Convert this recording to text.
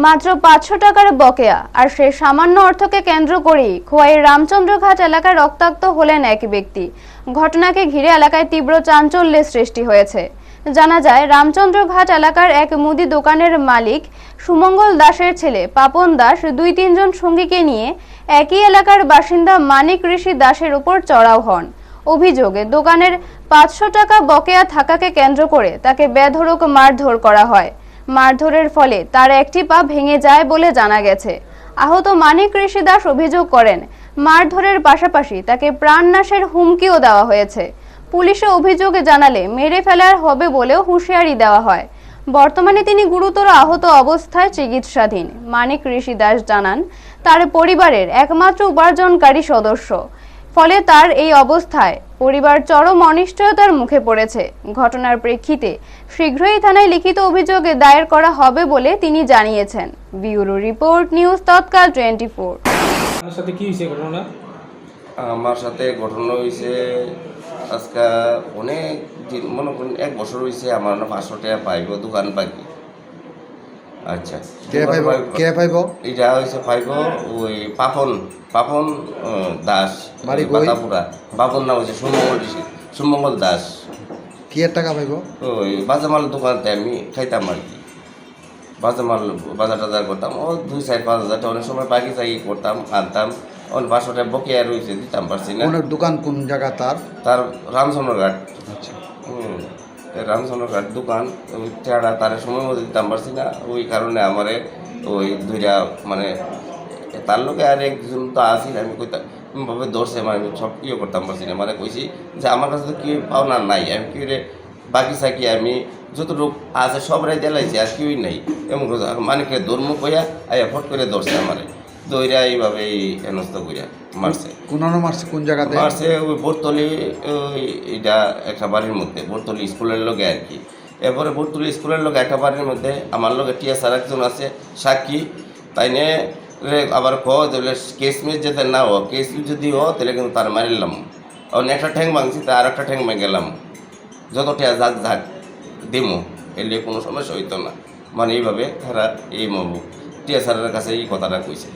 মাত্র ৫০০ টাকার বকেয়া আর সেই সামান্য অর্থকে কেন্দ্র করেই খোয়াইয়ের রামচন্দ্রঘাট এলাকায় রক্তাক্ত হলেন এক ব্যক্তি। ঘটনাকে ঘিরে এলাকায় তীব্র চাঞ্চল্যের সৃষ্টি হয়েছে। জানা যায়, রামচন্দ্রঘাট এলাকার এক মুদি দোকানের মালিক সুমঙ্গল দাসের ছেলে পাপন দাস ২-৩ জন সঙ্গীকে নিয়ে একই এলাকার বাসিন্দা মানিক ঋষি দাসের উপর চড়াও হন। অভিযোগে দোকানের ৫০০ টাকা বকেয়া থাকাকে কেন্দ্র করে তাকে বেধড়ক মারধর করা হয়। মারধরের ফলে তার একটি পা ভেঙে যায় বলে জানা গেছে। আহত মানিক ঋষি দাস অভিযোগ করেন, মারধরের পাশাপাশি তাকে প্রাণনাশের হুমকিও দেওয়া হয়েছে। পুলিশে অভিযোগ জানালে মেরে ফেলার হবে বলেও হুঁশিয়ারি দেওয়া হয়। বর্তমানে তিনি গুরুতর আহত অবস্থায় চিকিৎসাধীন। মানিক ঋষি দাস জানান, তার পরিবারের একমাত্র উপার্জনকারী সদস্য, ফলে তার এই অবস্থায় পরিবার চরম অনিশ্চয়তার মুখে পড়েছে। ঘটনার প্রেক্ষিতে শীঘ্রই থানায় লিখিত অভিযোগ দায়ের করা হবে বলে তিনি জানিয়েছেন। ব্যুরো রিপোর্ট, নিউজ তৎকাল 24। আমার সাথে কি হয়েছে ঘটনা? আমার সাথে ঘটনা হয়েছে আজকে অনেক দিন, মনে করেন 1 বছর হয়েছে। আমার 500 টাকা পাইব দোকান বাকি। আচ্ছা, কে পাইব? এটা হয়েছে পাইব ওই পাপন দাস, পাতাপুরা। বাবুর নাম হচ্ছে সুমঙ্গল দাস। কি এর টাকা পাইব? ওই বাজামাল দোকানতে আমি খাইতাম আর কি, বাজার টাজার করতাম। ও 2-4-5 হাজার টাকা অনেক সময় বাকি চাকি করতাম, আনতাম। অনেক 500 টাকা বকেয়া রয়েছে, দিতাম পারছি না। দোকান কোন জায়গা তার? রামচন্দ্রঘাট। আচ্ছা, রামচন্দ্রঘাট দোকান। ওই টাকা তার সময় মতো দিতাম পারছি না। ওই কারণে আমারে ওই দুইটা মানে তার লোকে আর একজন তো আসিল, আমি কইতাম ভাবে ধরছে, মানে সব করতাম পারছি না। মানে কইছি যে আমার কাছে তো কি পাওনা নাই, আমি কি রে বাকি চাকি আমি যতটুকু আছে সব রায় দিলাইছি, আর কেউই নাই। এমন কথা মানে ধর্ম কইয়া আয়া ফট করে ধরছে আমারে, দইরা এইভাবে হেনস্থ কইরা মারছে। মারছে কোন জায়গাতে? মারছে ওই বোরতলি, ওই এটা একটা বাড়ির মধ্যে, বোরতলি স্কুলের লোকে আর কি। এরপরে বোরতলি স্কুলের লোক একটা বাড়ির মধ্যে আমার লোকে টিএসআর একজন আছে সাক্ষী, তাই নিয়ে আবার কেস মিস যেতে না হো, কেস যদি হো তাহলে কিন্তু তার মারিলাম। একটা ঠ্যাং ভাঙছি, তা আর একটা ঠ্যাং ভেঙে গেলাম। যত টিয়া ঝাঁক দিমো এলে কোনো সমস্যা হইতো না। মানে এইভাবে তারা এই টিএসআরের কাছে এই কথাটা কইছে।